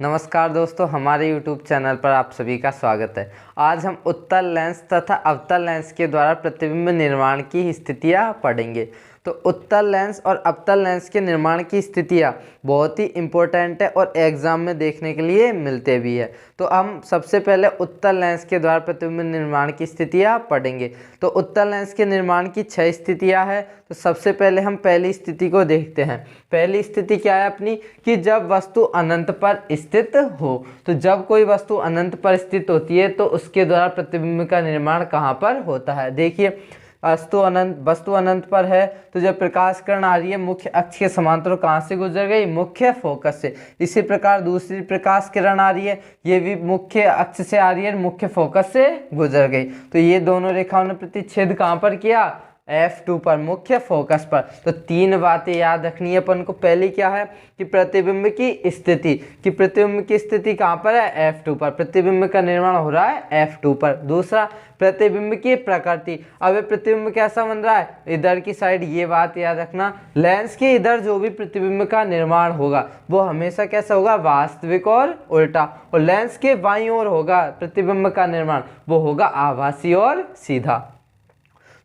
नमस्कार दोस्तों, हमारे YouTube चैनल पर आप सभी का स्वागत है। आज हम उत्तल लेंस तथा अवतल लेंस के द्वारा प्रतिबिंब निर्माण की स्थितियाँ पढ़ेंगे। तो उत्तल लेंस और अवतल लेंस के निर्माण की स्थितियाँ बहुत ही इम्पोर्टेंट है और एग्जाम में देखने के लिए मिलते भी है। तो हम सबसे पहले उत्तल लेंस के द्वारा प्रतिबिंब निर्माण की स्थितियाँ पढ़ेंगे। तो उत्तल लेंस के निर्माण की 6 स्थितियाँ हैं। तो सबसे पहले हम पहली स्थिति को देखते हैं। पहली स्थिति क्या है अपनी, कि जब वस्तु अनंत पर स्थित हो। तो जब कोई वस्तु अनंत पर स्थित होती है तो उसके द्वारा प्रतिबिंब का निर्माण कहाँ पर होता है। देखिए, वस्तु अनंत पर है तो जब प्रकाश किरण आ रही है मुख्य अक्ष के समांतर कहाँ से गुजर गई, मुख्य फोकस से। इसी प्रकार दूसरी प्रकाश किरण आ रही है, ये भी मुख्य अक्ष से आ रही है, मुख्य फोकस से गुजर गई। तो ये दोनों रेखाओं ने प्रतिच्छेद कहाँ पर किया, F2 पर, मुख्य फोकस पर। तो 3 बातें याद रखनी है अपन को। पहली क्या है कि प्रतिबिंब की स्थिति, कि प्रतिबिंब की स्थिति कहाँ पर है, F2 पर, प्रतिबिंब का निर्माण हो रहा है F2 पर। दूसरा, प्रतिबिंब की प्रकृति, अब प्रतिबिंब कैसा बन रहा है, इधर की साइड। ये बात याद रखना, लेंस के इधर जो भी प्रतिबिंब का निर्माण होगा वो हमेशा कैसा होगा, वास्तविक और उल्टा। और लेंस के बाईं ओर होगा प्रतिबिंब का निर्माण, वो होगा आभासी और सीधा।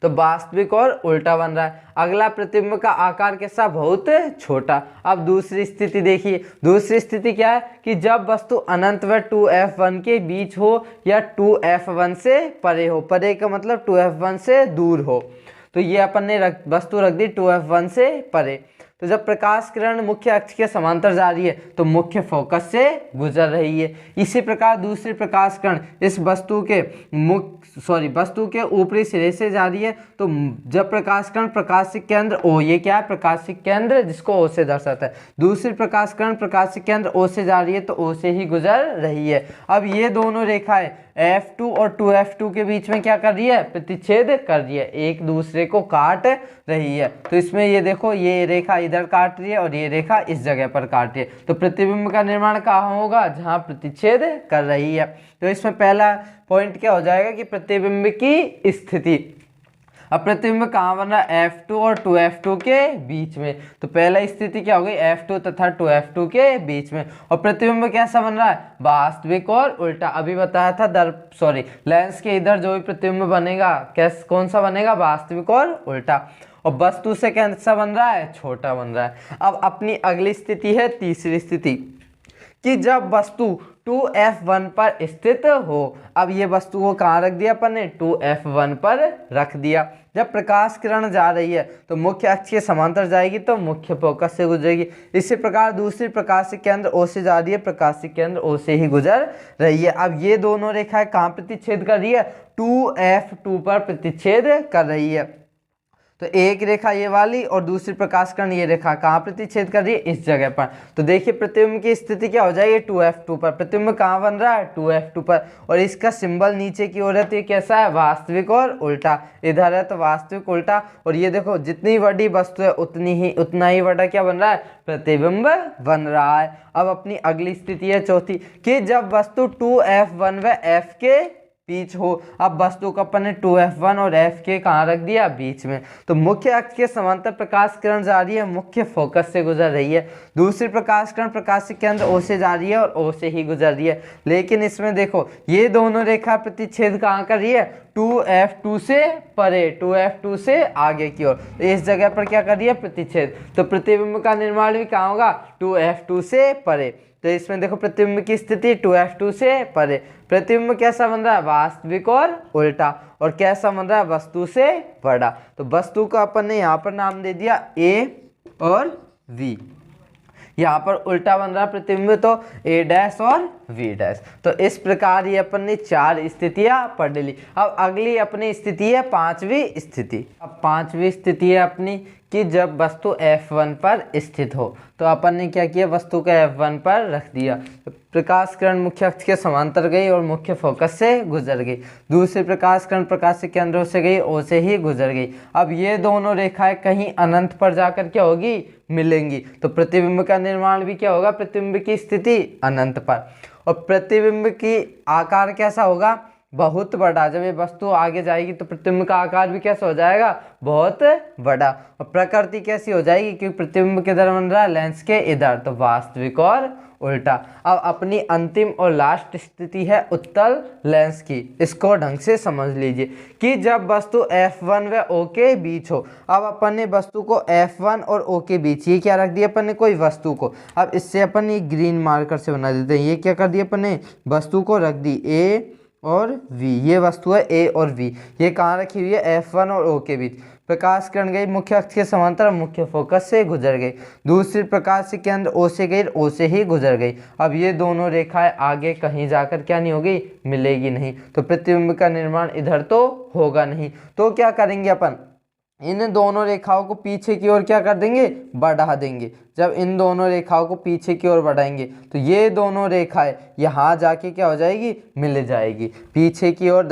तो वास्तविक और उल्टा बन रहा है। अगला, प्रतिबिंब का आकार कैसा, बहुत छोटा। अब दूसरी स्थिति देखिए, दूसरी स्थिति क्या है कि जब वस्तु अनंत व 2f1 के बीच हो या 2f1 से परे हो। परे का मतलब 2f1 से दूर हो। तो ये अपन ने वस्तु रख दी 2f1 से परे। तो जब प्रकाश किरण मुख्य अक्ष के समांतर जा रही है तो मुख्य फोकस से गुजर रही है। इसी प्रकार दूसरी प्रकाश किरण इस वस्तु के ऊपरी सिरे से जा रही है। तो जब प्रकाश किरण प्रकाशिक केंद्र O, ये क्या है, प्रकाशिक केंद्र जिसको O से दर्शाता है। दूसरी प्रकाश किरण प्रकाशिक केंद्र O से जा रही है तो O से ही गुजर रही है। अब ये दोनों रेखाएं F2 और 2F2 के बीच में क्या कर रही है, प्रतिच्छेद कर रही है, एक दूसरे को काट रही है। तो इसमें ये देखो, ये रेखा इधर काट रही है और ये रेखा इस जगह पर काट रही है। तो प्रतिबिंब का निर्माण कहाँ होगा, जहाँ प्रतिच्छेद कर रही है। तो इसमें पहला पॉइंट क्या हो जाएगा कि प्रतिबिंब की स्थिति। अब प्रतिबिंब कहाँ बन रहा है, F2 और 2F2 के बीच में। तो पहला स्थिति क्या हो गई, F2 तथा 2F2 के बीच में। और प्रतिबिंब कैसा बन रहा है, वास्तविक और उल्टा। अभी बताया था लेंस के इधर जो भी प्रतिबिंब बनेगा कौन सा बनेगा, वास्तविक और उल्टा। और वस्तु से कैसा बन रहा है, छोटा बन रहा है। अब अपनी अगली स्थिति है तीसरी स्थिति, कि जब वस्तु 2F1 पर स्थित हो। अब ये वस्तु को कहाँ रख दिया अपन ने, 2F1 पर रख दिया। जब प्रकाश किरण जा रही है तो मुख्य अक्ष के समांतर जाएगी तो मुख्य फोकस से गुजरेगी। इसी प्रकार दूसरी प्रकाशिक केंद्र O से जा रही है, प्रकाशिक केंद्र O से ही गुजर रही है। अब ये दोनों रेखाएं कहाँ प्रतिच्छेद कर रही है, 2F2 पर प्रतिच्छेद कर रही है। तो एक रेखा ये वाली और दूसरी प्रकाश किरण ये रेखा कहाँ प्रतिच्छेद कर रही है, इस जगह पर। तो देखिए प्रतिबिंब की स्थिति क्या हो जाएगी, 2F2 पर। प्रतिबिंब कहाँ बन रहा है, 2F2 पर। और इसका सिंबल नीचे की ओर है तो ये कैसा है, वास्तविक और उल्टा। इधर है तो वास्तविक उल्टा। और ये देखो, जितनी बड़ी वस्तु है उतना ही बड़ा क्या बन रहा है, प्रतिबिंब बन रहा है। अब अपनी अगली स्थिति है चौथी, कि जब वस्तु 2F1 व F के बीच हो। अब वस्तु को अपन ने 2F1 और F के कहाँ रख दिया, बीच में। तो मुख्य अक्ष के समांतर प्रकाश किरण जा रही है, मुख्य फोकस से गुजर रही है। दूसरी प्रकाश किरण प्रकाशिक केंद्र O से जा रही है और O से ही गुजर रही है। लेकिन इसमें देखो, ये दोनों रेखा प्रतिच्छेद कहाँ कर रही है, 2F2 से परे, 2F2 से आगे की ओर। इस जगह पर क्या कर रही है, प्रतिच्छेद। तो प्रतिबिंब का निर्माण भी कहाँ होगा, 2F2 से परे। तो इसमें देखो प्रतिबिंब की स्थिति 2F2 से परे। प्रतिबिंब कैसा बन रहा है, वास्तविक और उल्टा। और कैसा बन रहा है, वस्तु से बड़ा। तो वस्तु को अपन ने यहाँ पर नाम दे दिया A और V। यहाँ पर उल्टा बन रहा है प्रतिबिंब तो A' और V'। तो इस प्रकार ये अपन ने 4 स्थितियाँ पढ़ ली। अब अगली अपनी स्थिति है पांचवी स्थिति। अब पांचवी स्थिति है अपनी, कि जब वस्तु F1 पर स्थित हो। तो अपन ने क्या किया, वस्तु को F1 पर रख दिया। प्रकाश किरण मुख्य अक्ष के समांतर गई और मुख्य फोकस से गुजर गई। दूसरी प्रकाश किरण प्रकाशिक केंद्रों से गई, O से ही गुजर गई। अब ये दोनों रेखाएं कहीं अनंत पर जाकर क्या होगी, मिलेंगी। तो प्रतिबिंब का निर्माण भी क्या होगा, प्रतिबिंब की स्थिति अनंत पर। और प्रतिबिंब की आकार कैसा होगा, बहुत बड़ा। जब ये वस्तु आगे जाएगी तो प्रतिबिंब का आकार भी कैसा हो जाएगा, बहुत बड़ा। और प्रकृति कैसी हो जाएगी, क्योंकि प्रतिबिंब किधर बन रहा है, लेंस के इधर, तो वास्तविक और उल्टा। अब अपनी अंतिम और लास्ट स्थिति है उत्तल लेंस की, इसको ढंग से समझ लीजिए कि जब वस्तु F1 व O के बीच हो। अब अपन ने वस्तु को F1 और O के बीच, ये क्या रख दिया अपन ने, कोई वस्तु को। अब इससे अपन ये ग्रीन मार्कर से बना देते हैं। ये क्या कर दिया अपन ने, वस्तु को रख दी A और V, ये वस्तु है A और V। ये कहाँ रखी हुई है, F1 और O के बीच। प्रकाश किरण गई मुख्य अक्ष के समांतर, मुख्य फोकस से गुजर गई। दूसरी प्रकाश की केंद्र O से गई, O से ही गुजर गई। अब ये दोनों रेखाएं आगे कहीं जाकर क्या नहीं होगी, मिलेगी नहीं, तो प्रतिबिंब का निर्माण इधर तो होगा नहीं। तो क्या करेंगे अपन, इन दोनों रेखाओं को पीछे की ओर क्या कर देंगे, बढ़ा देंगे। जब इन दोनों रेखाओं को पीछे की ओर बढ़ाएंगे तो ये दोनों रेखाएं यहाँ जाके क्या हो जाएगी, मिल जाएगी। पीछे की ओर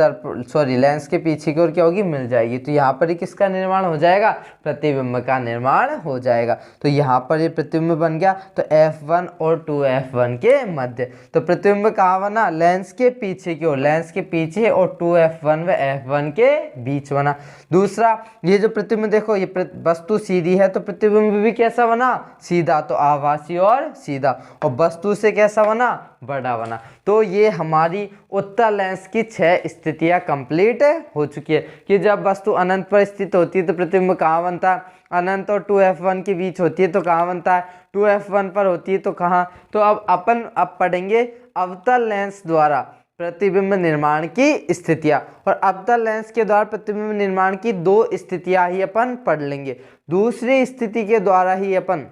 लेंस के पीछे की ओर क्या होगी, मिल जाएगी। तो यहाँ पर ही किसका निर्माण हो जाएगा, प्रतिबिंब का निर्माण हो जाएगा। तो यहाँ पर ये प्रतिबिंब बन गया, तो F1 और 2F1 के मध्य। तो प्रतिबिंब कहाँ बना, लेंस के पीछे की ओर, लेंस के पीछे और 2F1 व F1 के बीच बना। दूसरा, ये जो प्रतिबिंब देखो, ये वस्तु सीधी है तो प्रतिबिंब भी कैसा बना, सीधा, तो आभासी और सीधा। और वस्तु से कैसा बना, बड़ा बना। तो ये हमारी उत्तल लेंस की 6 स्थितियां कंप्लीट हो चुकी है कि जब वस्तु अनंत पर स्थित होती है तो प्रतिबिंब कहाँ बनता है, अनंत और 2F1 के बीच होती है तो कहाँ बनता है, 2F1 पर होती है तो कहाँ। तो अब अपन पढ़ेंगे अवतल लेंस द्वारा प्रतिबिंब निर्माण की स्थितियां, और अवतल लेंस के द्वारा प्रतिबिंब निर्माण की 2 स्थितियां ही अपन पढ़ लेंगे। दूसरी स्थिति के द्वारा ही अपन,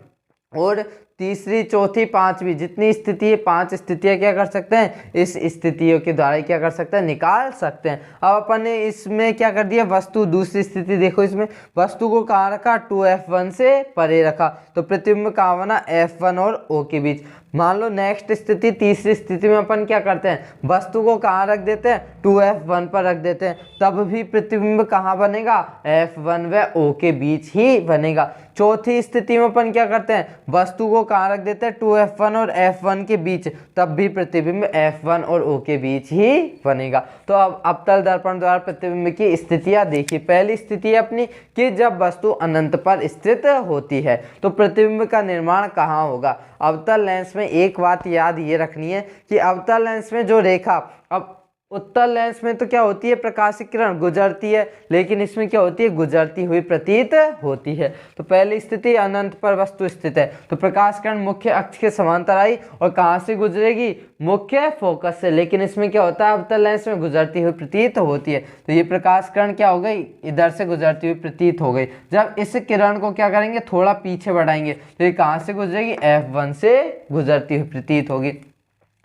और तीसरी, चौथी, पांचवी, जितनी स्थिति है 5 स्थितियां क्या कर सकते हैं, इस स्थितियों के द्वारा क्या कर सकते हैं, निकाल सकते हैं। अब अपन ने इसमें क्या कर दिया, वस्तु, दूसरी स्थिति देखो, इसमें वस्तु को कहाँ रखा, 2F1 से परे रखा, तो प्रतिबिंब कहाँ बना, F1 और O के बीच। मान लो नेक्स्ट स्थिति, तीसरी स्थिति में अपन क्या करते हैं, वस्तु को कहाँ रख देते हैं, 2F1 पर रख देते हैं, तब भी प्रतिबिंब कहाँ बनेगा, F1 व O के बीच ही बनेगा। चौथी स्थिति में अपन क्या करते हैं, वस्तु को कहाँ रख देते हैं, 2F1 और F1 के बीच, तब भी प्रतिबिंब F1 और O के बीच ही बनेगा। तो अब अवतल दर्पण द्वारा प्रतिबिंब की स्थितियां देखिए। पहली स्थिति है अपनी कि जब वस्तु अनंत पर स्थित होती है तो प्रतिबिंब का निर्माण कहाँ होगा। अवतल लेंस में एक बात याद ये रखनी है कि अवतल लेंस में जो रेखा, अब उत्तल लेंस में तो क्या होती है, प्रकाशिक किरण गुजरती है, लेकिन इसमें क्या होती है, गुजरती हुई प्रतीत होती है। तो पहली स्थिति, अनंत पर वस्तु स्थित है तो प्रकाश किरण मुख्य अक्ष के समांतर आई और कहाँ से गुजरेगी, मुख्य फोकस से, लेकिन इसमें क्या होता है, अवतल लेंस में गुजरती हुई प्रतीत होती है। तो ये प्रकाश किरण क्या हो गई, इधर से गुजरती हुई प्रतीत हो गई। जब इस किरण को क्या करेंगे, थोड़ा पीछे बढ़ाएंगे तो ये कहाँ से गुजरेगी, F1 से गुजरती हुई प्रतीत होगी।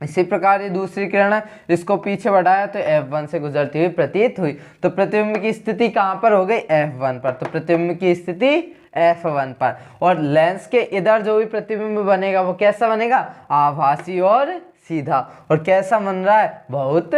इसी प्रकार ये दूसरी किरण है, इसको पीछे बढ़ाया तो F1 से गुजरती हुई प्रतीत हुई। तो प्रतिबिंब की स्थिति कहाँ पर हो गई, F1 पर। तो प्रतिबिंब की स्थिति F1 पर। और लेंस के इधर जो भी प्रतिबिंब बनेगा वो कैसा बनेगा, आभासी और सीधा। और कैसा बन रहा है, बहुत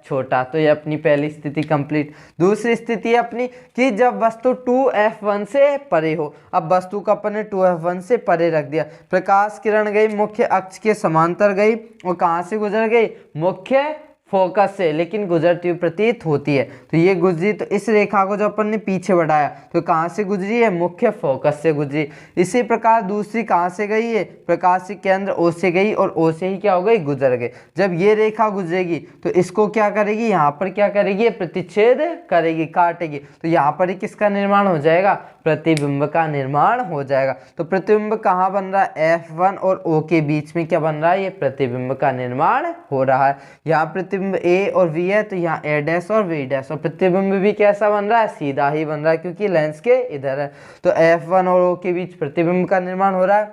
छोटा। तो ये अपनी पहली स्थिति कंप्लीट। दूसरी स्थिति है अपनी कि जब वस्तु 2F1 से परे हो। अब वस्तु को अपन ने 2F1 से परे रख दिया, प्रकाश किरण गई मुख्य अक्ष के समांतर गई और कहाँ से गुजर गई, मुख्य फोकस से, लेकिन गुजरती हुई प्रतीत होती है। तो ये गुजरी, तो इस रेखा को जो अपन ने पीछे बढ़ाया तो कहाँ से गुजरी है, मुख्य फोकस से गुजरी। इसी प्रकार दूसरी कहाँ से गई है, प्रकाशिक केंद्र O से गई और O से ही क्या हो गई, गुजर गई। जब ये रेखा गुजरेगी तो इसको क्या करेगी, यहाँ पर क्या करेगी, प्रतिच्छेद करेगी, काटेगी। तो यहाँ पर ही किसका निर्माण हो जाएगा, प्रतिबिंब का निर्माण हो जाएगा। तो प्रतिबिंब कहाँ बन रहा है, F1 और O के बीच में क्या बन रहा है, ये प्रतिबिंब का निर्माण हो रहा है। यहाँ प्रतिबिंब A और V है तो यहाँ A' और V', और प्रतिबिंब भी कैसा बन रहा है, सीधा ही बन रहा है क्योंकि लेंस के इधर है। तो F1 और O के बीच प्रतिबिंब का निर्माण हो रहा है,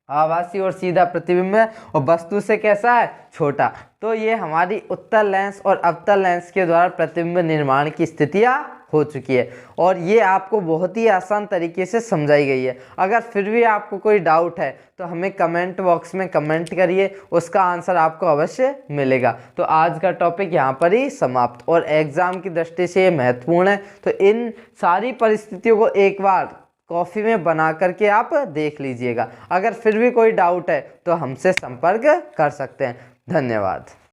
आभासी और सीधा प्रतिबिंब है, और वस्तु से कैसा है, छोटा। तो ये हमारी उत्तल लेंस और अवतल लेंस के द्वारा प्रतिबिंब निर्माण की स्थितियां हो चुकी है, और ये आपको बहुत ही आसान तरीके से समझाई गई है। अगर फिर भी आपको कोई डाउट है तो हमें कमेंट बॉक्स में कमेंट करिए, उसका आंसर आपको अवश्य मिलेगा। तो आज का टॉपिक यहाँ पर ही समाप्त, और एग्जाम की दृष्टि से ये महत्वपूर्ण है। तो इन सारी परिस्थितियों को एक बार कॉपी में बना करके आप देख लीजिएगा। अगर फिर भी कोई डाउट है तो हमसे संपर्क कर सकते हैं। धन्यवाद।